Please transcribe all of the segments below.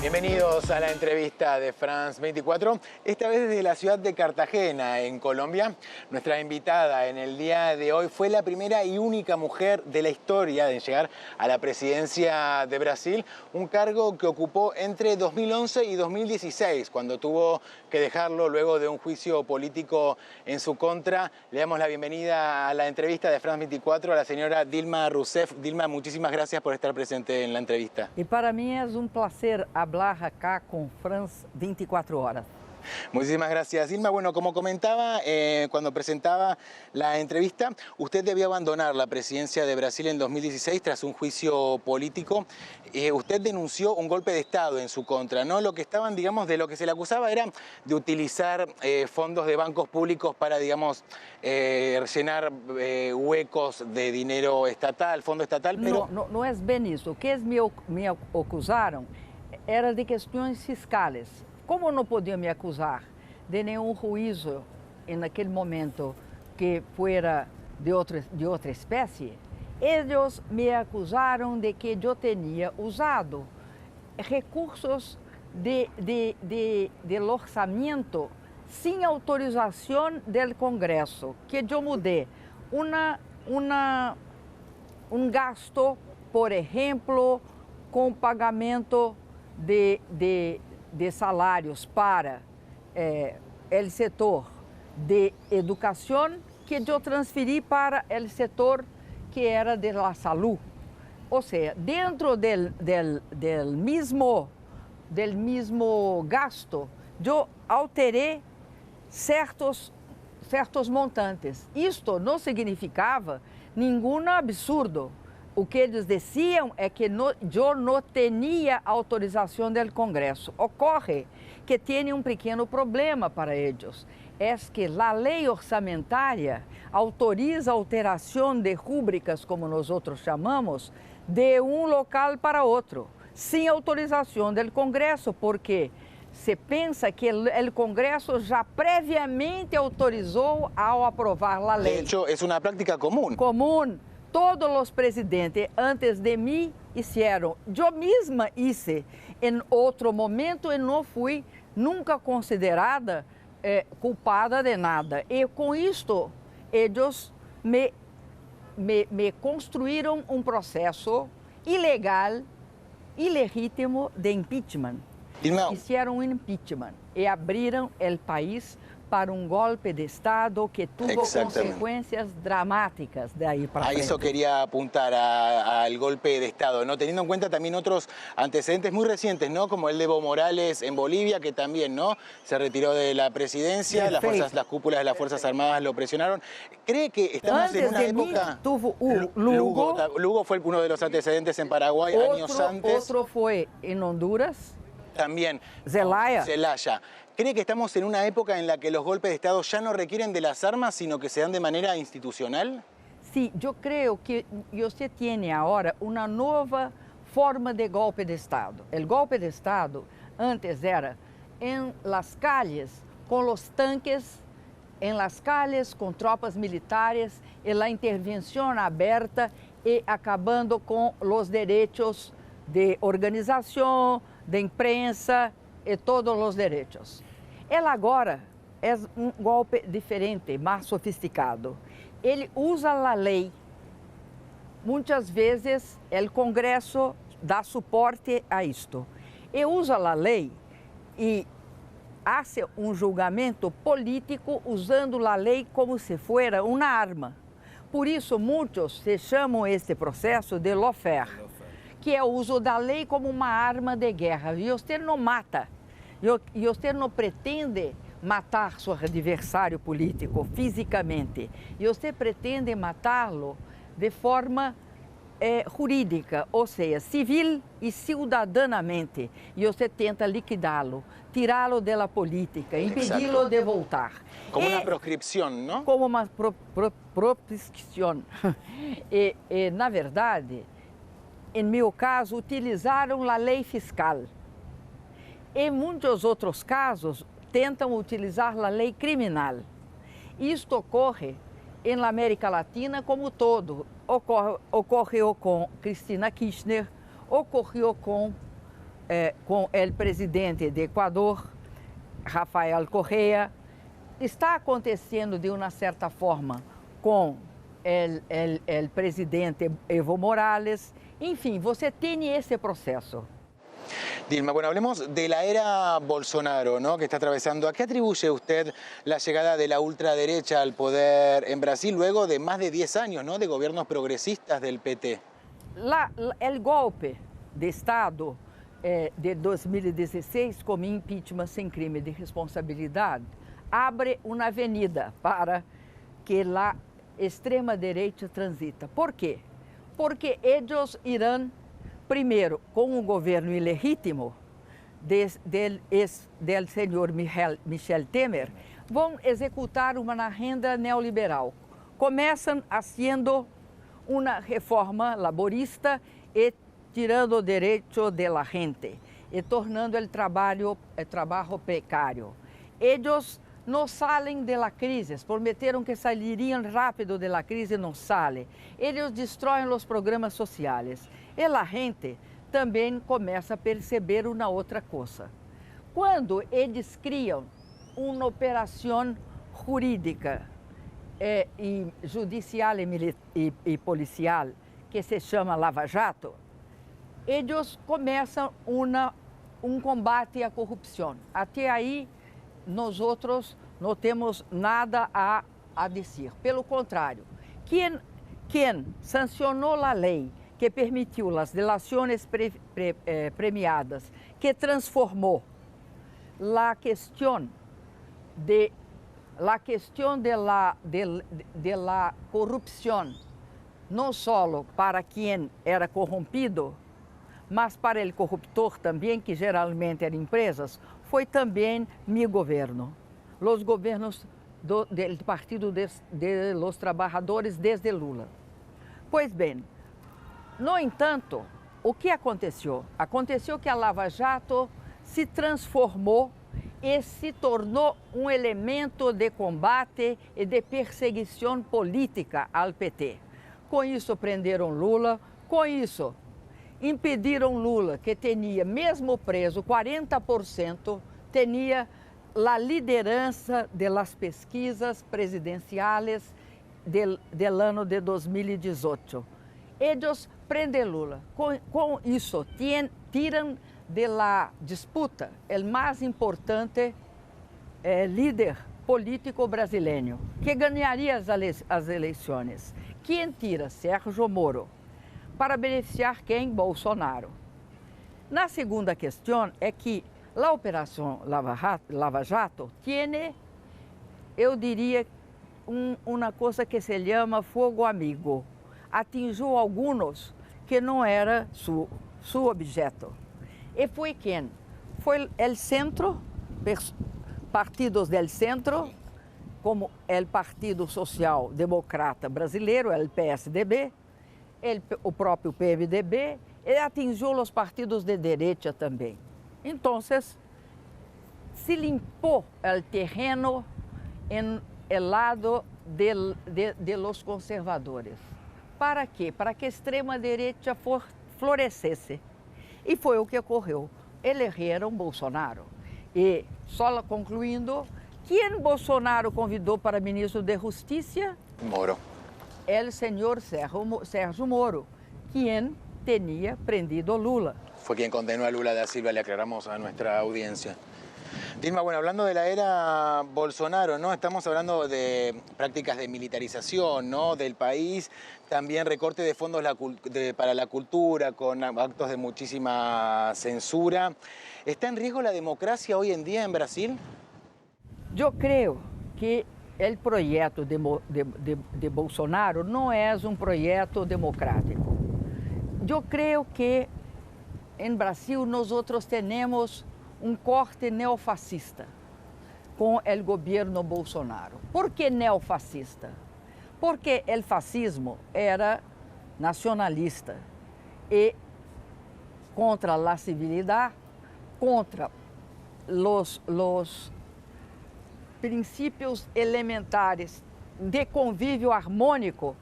Bienvenidos a la entrevista de France 24, esta vez desde la ciudad de Cartagena, en Colombia. Nuestra invitada en el día de hoy fue la primera y única mujer de la historia en llegar a la presidencia de Brasil, un cargo que ocupó entre 2011 y 2016, cuando tuvo que dejarlo luego de un juicio político en su contra. Le damos la bienvenida a la entrevista de France 24 a la señora Dilma Rousseff. Dilma, muchísimas gracias por estar presente en la entrevista. E para mim é placer hablar acá con France 24 horas. Muchísimas gracias, Dilma. Bueno, como comentaba cuando presentaba la entrevista, usted debió abandonar la presidencia de Brasil en 2016 tras un juicio político. Usted denunció un golpe de Estado en su contra, ¿no? Lo que estaban, digamos, de lo que se le acusaba era de utilizar fondos de bancos públicos para, digamos, rellenar huecos de dinero estatal, fondo estatal, pero... Não é bem isso. O que eles me acusaram era de questões fiscais. Como não podiam me acusar de nenhum juízo naquele momento que fuera de outra espécie, eles me acusaram de que eu tinha usado recursos do orçamento sem autorização do Congresso, que eu mudei gasto, por exemplo, com pagamento de salários para o setor de educação, que eu transferi para o setor que era de la saúde. Ou seja, dentro del mesmo gasto, eu alterei certos montantes. Isto não significava nenhum absurdo. O que eles diziam é que eu não tinha autorização do Congresso. Ocorre que tem um pequeno problema para eles. É que a lei orçamentária autoriza a alteração de rúbricas, como nós outros chamamos, de um local para outro, sem autorização do Congresso, porque se pensa que o Congresso já previamente autorizou ao aprovar a lei. De hecho, é uma prática comum. Comum. Todos os presidentes antes de mim fizeram. Eu mesma hice em outro momento e não fui nunca considerada culpada de nada. E com isto, eles me construíram um processo ilegal, ilegítimo de impeachment. Fizeram um impeachment e abriram o país para um golpe de Estado que tuvo consecuencias dramáticas de ahí para frente. A eso quería apuntar, al golpe de Estado, ¿no? Teniendo en cuenta también otros antecedentes muy recientes, ¿no? Como el de Evo Morales en Bolivia, que también, ¿no? Se retiró de la presidencia, las cúpulas de las Fuerzas Armadas lo presionaron. ¿Cree que estamos en una época... Tuvo Lugo fue uno de los antecedentes en Paraguay años antes. Otro fue en Honduras. También. Zelaya. ¿Cree que estamos en una época en la que los golpes de Estado ya no requieren de las armas, sino que se dan de manera institucional? Sí, yo creo que usted tiene ahora una nueva forma de golpe de Estado. El golpe de Estado antes era en las calles, con los tanques, en las calles, con tropas militares, en la intervención abierta y acabando con los derechos de organización, de imprensa e todos os direitos. Ele agora é um golpe diferente, mais sofisticado. Ele usa a lei. Muitas vezes o Congresso dá suporte a isto. E usa a lei e faz um julgamento político usando a lei como se fosse uma arma. Por isso, muitos se chamam este processo de lawfare, que é o uso da lei como uma arma de guerra. E você não mata. E você não pretende matar seu adversário político fisicamente. E você pretende matá-lo de forma jurídica, ou seja, civil e ciudadanamente. E você tenta liquidá-lo, tirá-lo da política, impedi-lo de voltar. Como uma proscrição, não? Como uma proscrição. E, na verdade, em meu caso, utilizaram a lei fiscal. Em muitos outros casos, tentam utilizar a lei criminal. Isto ocorre na América Latina como todo. Ocorreu com Cristina Kirchner, ocorreu com com o presidente do Equador, Rafael Correa, está acontecendo de uma certa forma com o presidente Evo Morales. Enfim, você tem esse proceso. Dilma, bueno, hablemos de la era Bolsonaro, ¿no?, que está atravesando. ¿A qué atribuye usted la llegada de la ultraderecha al poder en Brasil luego de más de 10 años, ¿no?, de gobiernos progresistas del PT? El golpe de Estado de 2016, como impeachment sem crime de responsabilidade, abre uma avenida para que a extrema-direita transita. Por quê? Porque eles irão, primeiro, com um governo ilegítimo del senhor Michel Temer, vão executar uma agenda neoliberal. Começam fazendo uma reforma laborista e tirando o direito da gente e tornando o trabalho precário. Eles não saem da crise, prometeram que sairiam rápido da crise e não saem. Eles destroem os programas sociais. E a gente também começa a perceber uma outra coisa. Quando eles criam uma operação jurídica e judicial e policial que se chama Lava Jato, eles começam combate à corrupção. Até aí, nós outros não temos nada a dizer. Pelo contrário, quem sancionou a lei que permitiu as delações premiadas, que transformou a questão de la corrupção não só para quem era corrompido, mas para o corruptor também, que geralmente eram empresas, foi também meu governo. Os governos do Partido de los Trabajadores desde Lula. Pois bem, no entanto, o que aconteceu? Aconteceu que a Lava Jato se transformou e se tornou um elemento de combate e de perseguição política ao PT. Com isso, prenderam Lula, com isso, impediram Lula, que tinha, mesmo preso, 40%, tinha a liderança das pesquisas presidenciais do ano de 2018. Eles prendem Lula. Com isso, tiram da disputa o mais importante líder político brasileiro, que ganharia as eleições. Quem tira? Sérgio Moro. Para beneficiar quem? Bolsonaro. Na segunda questão é que a Operação Lava Jato tem, eu diria, uma coisa que se chama fogo amigo. Atingiu alguns que não era seu objeto. E foi quem? Foi o centro, partidos do centro, como o Partido Social Democrata Brasileiro, o PSDB, o próprio PMDB, e atingiu os partidos de direita também. Então, se limpou o terreno em el lado de los conservadores. Para quê? Para que a extrema-direita florescesse. E foi o que ocorreu. Elegeram Bolsonaro. E, só concluindo, quem Bolsonaro convidou para ministro de Justiça? Moro. El senhor Sérgio Moro, quien tenía prendido Lula. Fue quien condenó a Lula da Silva, le aclaramos a nuestra audiencia. Dilma, bueno, hablando de la era Bolsonaro, ¿no?, estamos hablando de prácticas de militarización, ¿no?, del país, también recorte de fondos para la cultura, con actos de muchísima censura. ¿Está en riesgo la democracia hoy en día en Brasil? Yo creo que o projeto de Bolsonaro não é um projeto democrático. Eu creio que em Brasil nós temos um corte neofascista com o governo Bolsonaro. Por que neofascista? Porque o fascismo era nacionalista e contra a civilidade, contra os princípios elementares de convívio harmônico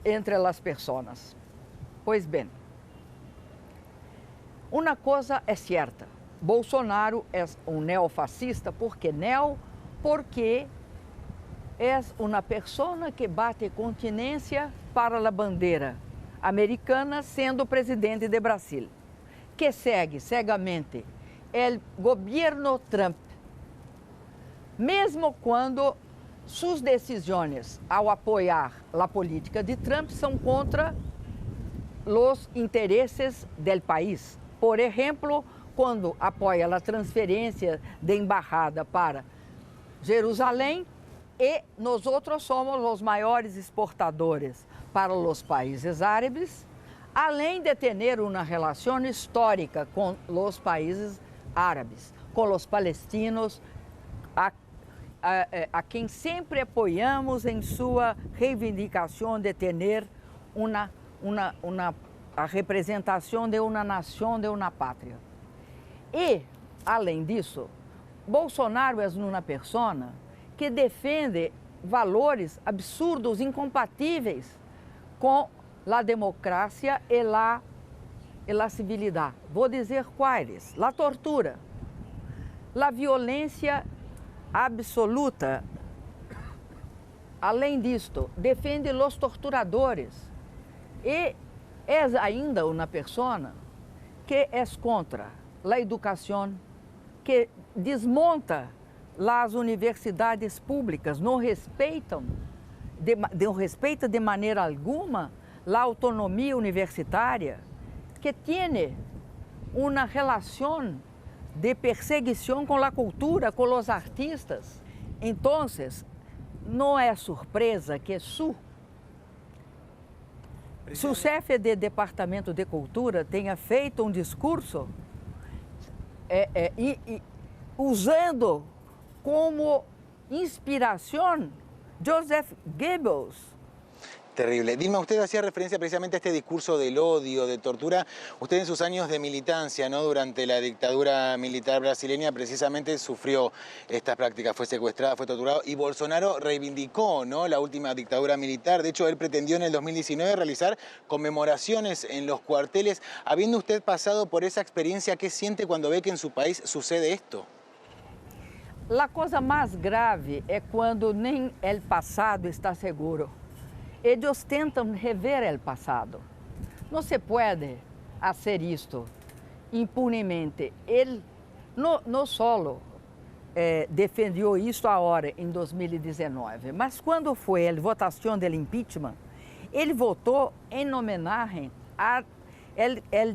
entre as pessoas. Pois bem, Uma coisa é certa, Bolsonaro é um neofascista, ¿por qué neo? Porque é uma pessoa que bate continência para a bandeira americana, sendo presidente de Brasil, que segue cegamente o governo Trump, mesmo quando suas decisões ao apoiar a política de Trump são contra os interesses do país. Por exemplo, quando apoia a transferência de embaixada para Jerusalém, e nós outros somos os maiores exportadores para os países árabes, além de ter uma relação histórica com os países árabes, com os palestinos, a quem sempre apoiamos em sua reivindicação de ter a representação de uma nação, de uma pátria. E, além disso, Bolsonaro é uma pessoa que defende valores absurdos, incompatíveis com a democracia e a civilidade. Vou dizer quais: a tortura, a violência absoluta. Além disto, defende os torturadores e é ainda uma pessoa que é contra a educação, que desmonta as universidades públicas, não respeita de maneira alguma a autonomia universitária, que tem uma relação de perseguição com a cultura, com os artistas. Então, não é surpresa que seu chefe de departamento de cultura tenha feito um discurso usando como inspiração Joseph Goebbels. Terrible. Dilma, usted hacía referencia precisamente a este discurso del odio, de tortura. Usted en sus años de militancia, ¿no?, durante la dictadura militar brasileña, precisamente sufrió estas prácticas, fue secuestrada, fue torturado, y Bolsonaro reivindicó, ¿no?, la última dictadura militar. De hecho, él pretendió en el 2019 realizar conmemoraciones en los cuarteles. Habiendo usted pasado por esa experiencia, ¿qué siente cuando ve que en su país sucede esto? A coisa mais grave é quando nem o passado está seguro. Eles tentam rever o passado. Não se pode fazer isto impunemente. Ele não só defendeu isso agora, em 2019, mas quando foi a votação do impeachment, ele votou em homenagem ao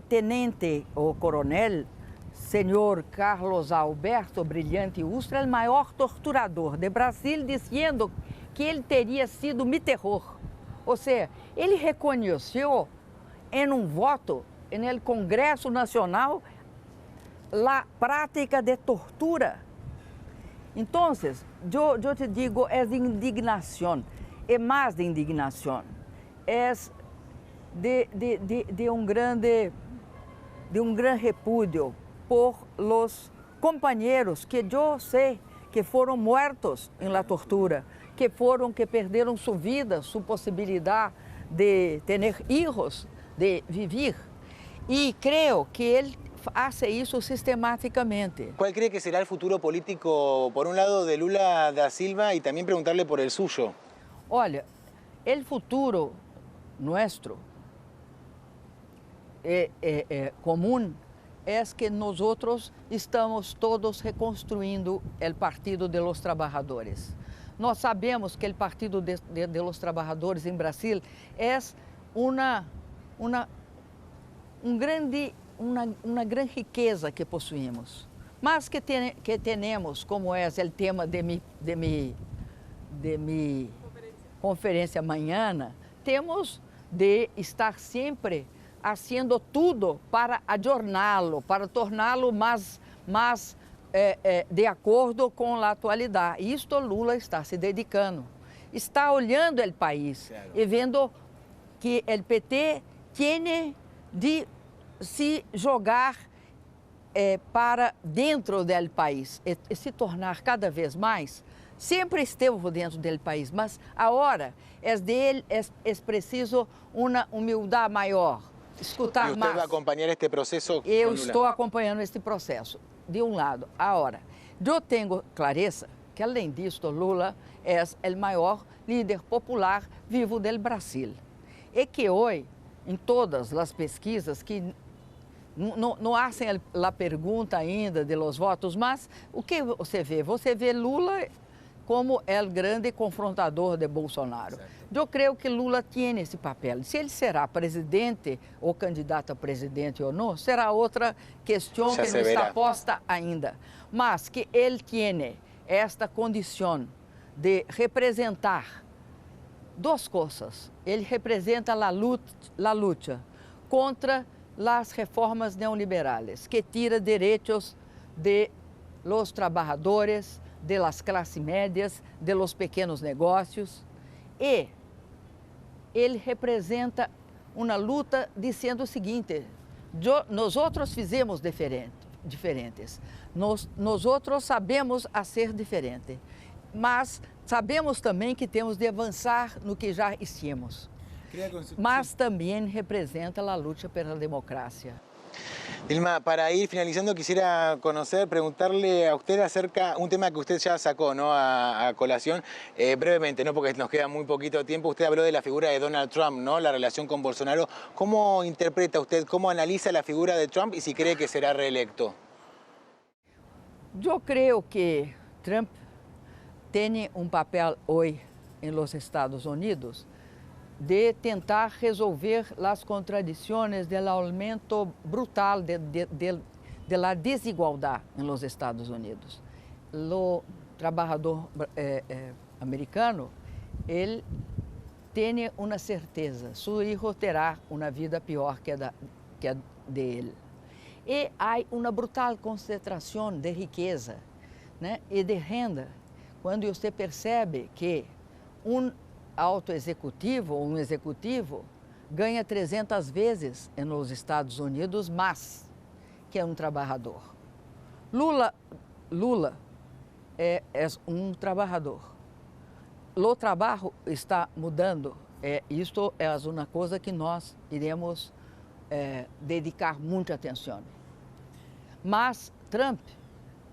tenente ou coronel senhor Carlos Alberto Brilhante Ustra, o maior torturador de Brasil, dizendo que ele teria sido Mitterrand. Ou seja, ele reconheceu em um voto no Congresso Nacional a prática de tortura. Então, eu te digo, é de indignação, é mais de indignação, é de um grande repúdio por los companheiros que eu sei que foram mortos em la tortura, que perderam sua vida, sua possibilidade de ter filhos, de viver. E creio que ele faz isso sistematicamente. ¿Cuál cree que será el futuro político, por un lado, de Lula da Silva y también preguntarle por el suyo? Olha, o futuro nosso comum é que nós estamos todos reconstruindo o Partido de los Trabajadores. Nós sabemos que o Partido de los Trabajadores em Brasil é uma grande riqueza que possuímos, mas que temos, como é o tema de minha conferência amanhã, temos de estar sempre fazendo tudo para ajorná-lo, para torná-lo mais de acordo com a atualidade. Isto Lula está se dedicando. Está olhando o país e vendo que o PT tem de se jogar para dentro do país e se tornar cada vez mais. Sempre esteve dentro do país, mas agora é preciso uma humildade maior, escutar ¿Y usted más. va a acompañar este proceso? Eu con Lula? estou acompanhando este processo, de um lado. Agora, eu tenho clareza que, além disso, Lula é o maior líder popular vivo do Brasil. E que hoje, em todas as pesquisas, que não hacem a pergunta ainda de los votos, mas o que você vê? Você vê Lula como o grande confrontador de Bolsonaro. Eu creio que Lula tem esse papel. Se ele será presidente ou candidato a presidente ou não, será outra questão que não está posta ainda. Mas que ele tem esta condição de representar duas coisas. Ele representa a luta contra as reformas neoliberais, que tira direitos de los trabalhadores, de las clases médias, de los pequenos negócios. E ele representa uma luta dizendo o seguinte: nós outros fizemos diferentes, nós outros sabemos a ser diferente, mas sabemos também que temos de avançar no que já hicimos. Mas também representa a luta pela democracia. Dilma, para ir finalizando, quisiera preguntarle a usted acerca de un tema que usted ya sacó, ¿no?, a colación, brevemente, ¿no?, porque nos queda muy poquito tiempo. Usted habló de la figura de Donald Trump, ¿no?, la relación con Bolsonaro. ¿Cómo interpreta usted, cómo analiza la figura de Trump y si cree que será reelecto? Eu creio que Trump tem papel hoje em los Estados Unidos de tentar resolver as contradições do aumento brutal da desigualdade nos Estados Unidos. O trabalhador americano, ele tem uma certeza: seu filho terá uma vida pior que a dele. E há uma brutal concentração de riqueza, né, e de renda, quando você percebe que alto executivo ou um executivo ganha 300 vezes nos Estados Unidos mais que um trabalhador. Lula é um trabalhador. O trabalho está mudando. Isto é uma coisa que nós iremos dedicar muita atenção. Mas Trump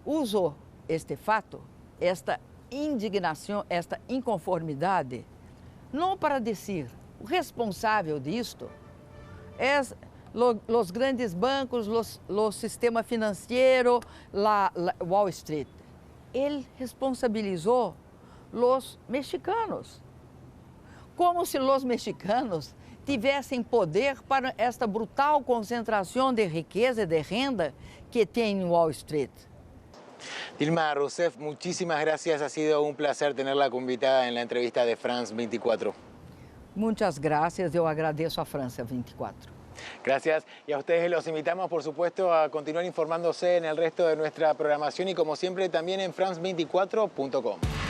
usou este fato, esta indignação, esta inconformidade, não para dizer o responsável disto é os grandes bancos, o sistema financeiro, la Wall Street. Ele responsabilizou os mexicanos, como se os mexicanos tivessem poder para esta brutal concentração de riqueza e de renda que tem em Wall Street. Dilma Rousseff, muchísimas gracias. Ha sido un placer tenerla como invitada en la entrevista de France 24. Muchas gracias. Eu agradeço a Francia 24. Gracias. Y a ustedes los invitamos, por supuesto, a continuar informándose en el resto de nuestra programación y, como siempre, también en france24.com.